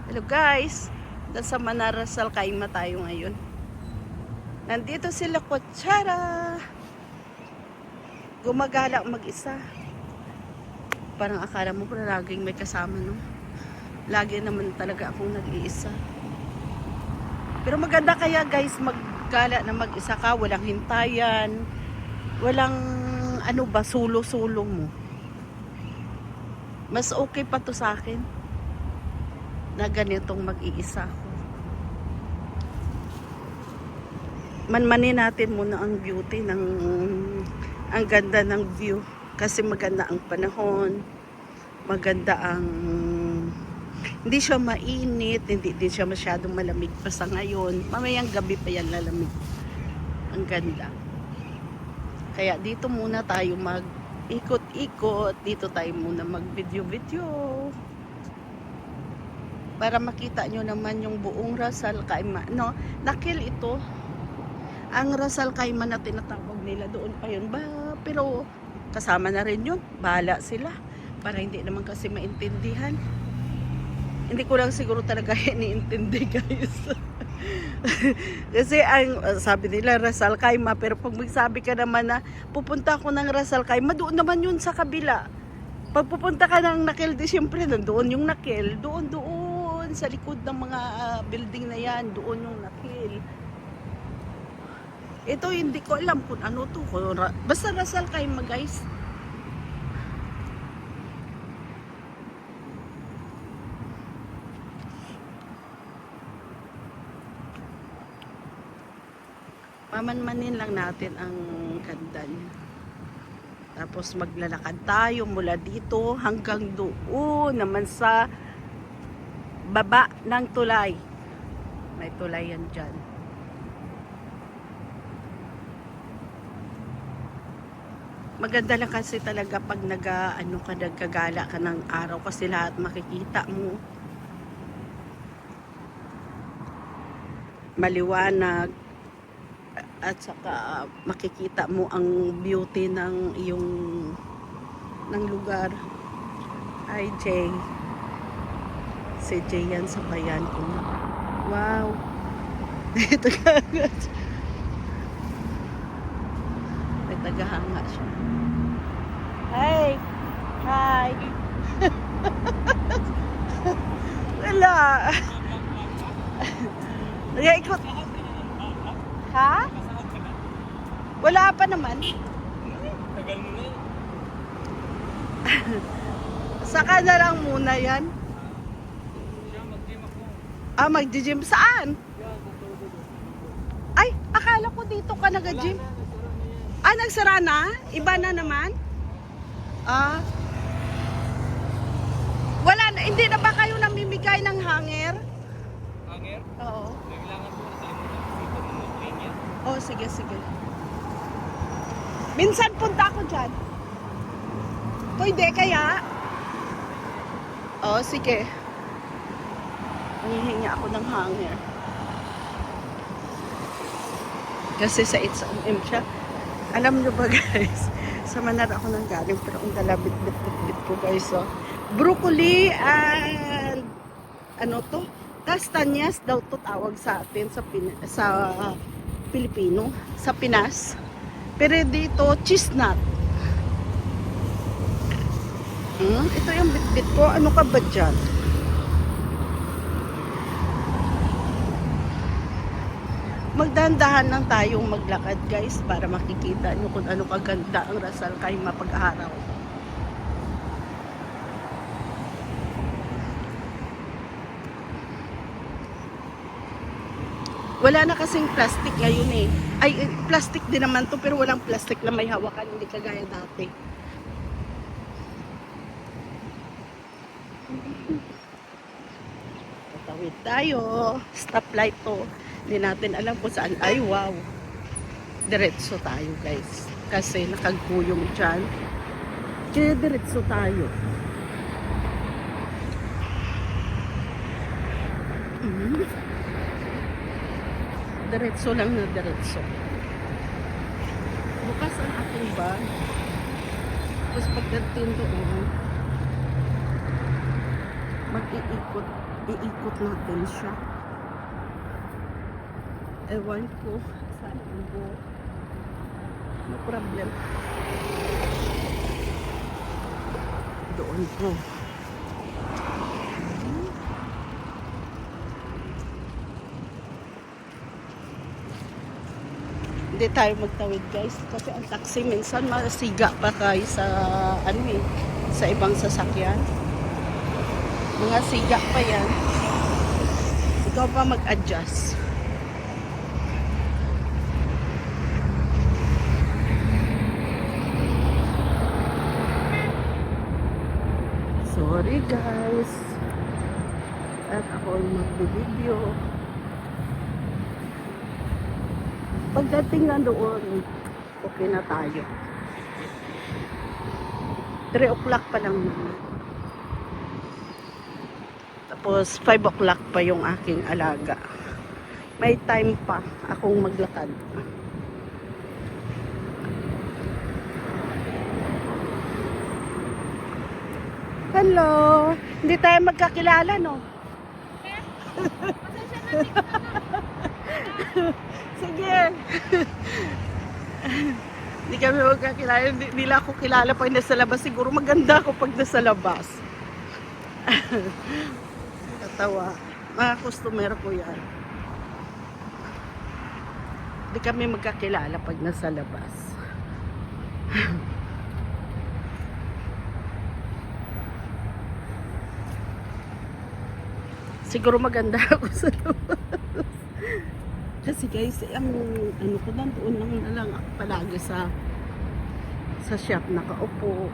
Hello guys, nasa Manara Salcaima tayo ngayon. Nandito sila Kutsara. Gumagala mag-isa. Parang akala mo kung laging may kasama, no? Lagi naman talaga akong nag-iisa. Pero maganda kaya guys, maggala na mag-isa ka. Walang hintayan. Walang sulo-sulo mo. Mas okay pa to sa akin na ganitong mag-iisa ako. Manmanin natin muna ang beauty ng ang ganda ng view kasi maganda ang panahon, maganda ang hindi siya mainit, hindi din siya masyadong malamig pa sa ngayon. Mamayang gabi pa yan lalamig. Ang ganda. Kaya dito muna tayo mag-ikot-ikot, dito tayo muna mag-video-video. Para makita nyo naman yung buong Ras Salcaima. No, Nakil ito. Ang Ras Salcaima na tinatawag nila doon pa yun. Pero kasama na rin yun. Bahala sila. Para hindi naman kasi maintindihan. Hindi ko lang siguro talaga iniintindi guys. Kasi sabi nila Ras Salcaima. Pero pag magsabi ka naman na pupunta ako ng Ras Salcaima, doon naman yun sa kabila. Pag pupunta ka ng Nakil, di siyempre nandoon yung Nakil. Doon sa likod ng mga building na yan, doon yung Nakil. Ito hindi ko alam kung ano to. Basta Ras Salcaima guys. Pamanmanin lang natin ang ganda niya. Tapos maglalakad tayo mula dito hanggang doon naman sa baba ng tulay. May tulay yan dyan. Maganda lang kasi talaga pag nagkagala ka ng araw kasi lahat makikita mo. Maliwanag at saka makikita mo ang beauty ng lugar. Hi Jay. Si Jay yan sa bayan ko. Wow. Ito kagad. May tagahanga siya. Hey. Hi. Wala. Nag-ikot. Ha? Wala pa naman. Tagal mo na. Saka na lang muna yan. Mag-gym saan? Ay, akala ko dito ka nag-gym. Nagsara na? Iba na naman? Wala na, hindi na ba kayo namimigay ng hanger? Hanger? Oo. Kailangan ko na sa Oh, sige. Minsan punta ako dyan. Pwede kaya? Oh, sige. Hihingi ako ng hanger. Kasi sa H&M siya. Alam nyo ba guys, sa Manara ako nang galing pero ang dalabit-bit ko guys. So, broccoli and kastanyas daw to tawag sa atin sa Pilipino, sa Pinas. Pero dito, chestnut. Ito yung bit-bit ko. Ano ka ba dyan? Magdahan-dahan lang tayong maglakad guys para makikita nyo kung ano kaganda ang Ras Salcaima pag-araw. Wala na kasing plastic ngayon eh. Plastic din naman to pero walang plastic na may hawakan, hindi kagaya dati. Tatawid tayo. Stoplight to. Hindi natin alam kung saan. Ay, wow. Diretso tayo, guys. Kasi nakagpuyong dyan. Kaya diretso tayo. Diretso lang na diretso. Bukas ang ating bag. Tapos pagdating doon, mag iikot natin siya. Ewan ko saan ko. No problem. Doon po. Hindi tayo magtawid guys kasi ang taxi minsan masiga pa kayo sa ano eh, sa ibang sasakyan. Mga siga pa yan. Ikaw pa mag-adjust. Sorry guys. At ako ay mag-video. Pagdating na doon, okay na tayo. 3 o'clock pa lang naman. Tapos 5 o'clock pa yung aking alaga. May time pa akong maglakad. Hello! Hindi tayo magkakilala, no? Sige. Hindi kami magkakilala. Hindi nila ako kilala pag nasa labas. Siguro maganda ako pag nasa labas. Katawa. Mga customer ko yan. Hindi kami magkakilala pag nasa labas. Siguro maganda ako sa labas. Kasi guys, ang ano ko lang, doon lang ako palagi sa shop nakaupo.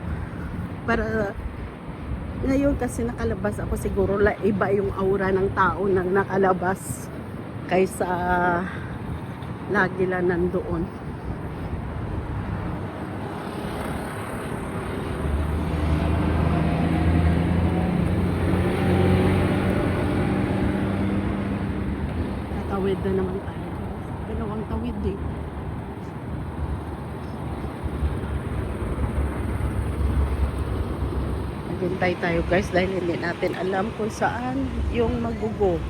Para ngayon kasi nakalabas ako, siguro iba yung aura ng tao nang nakalabas kaysa lagi lang nandoon. Tatawid na naman tayo. Dalawang tawid eh. Naghintay tayo guys dahil hindi natin alam kung saan yung magugo.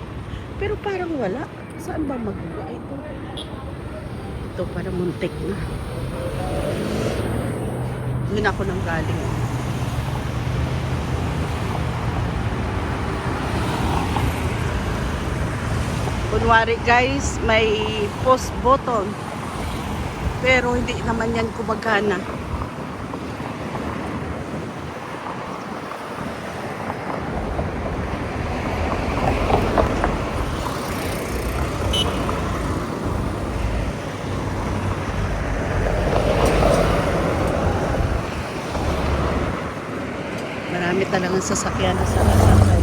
Pero parang wala. Saan ba magugo? Ito. Ito parang muntik na. Yun ako nang galing. Kunwari guys, may post button. Pero hindi naman yan gumagana. Marami talagang sasakyan na sa sasakyan.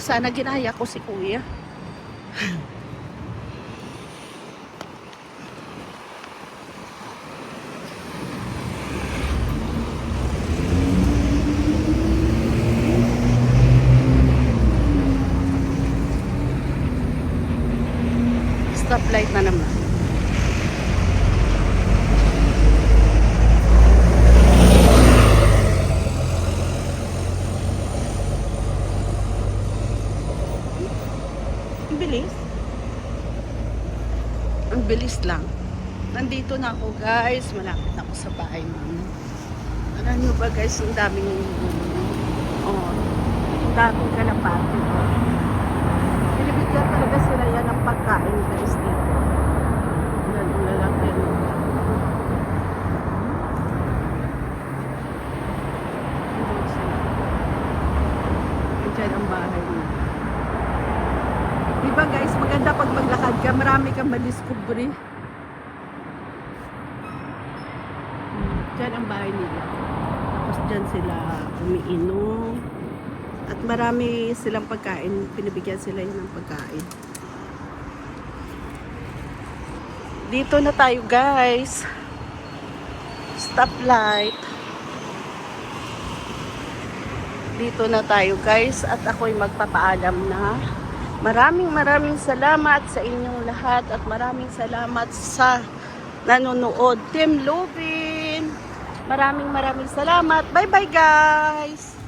Sana ginaya ko si kuya. Stoplight na naman. Ang bilis. Ang bilis lang. Nandito na ako guys. Malapit na ako sa bahay namin. Alam nyo ba guys, ang daming ang daming kalapati. Pinibigyan talaga sila yan ng pagkain guys dito. Lalaki. Diyan ang bahay niya. Diba guys, maganda pag maglakad ka, marami kang madiscovery. Diyan ang bahay nila. Tapos diyan sila umiinom. At marami silang pagkain. Pinibigyan sila yun ng pagkain. Dito na tayo guys. Stoplight. Dito na tayo guys. At ako'y magpapaalam na. Maraming salamat sa inyong lahat at maraming salamat sa nanonood. Team Lubin, maraming salamat. Bye-bye guys!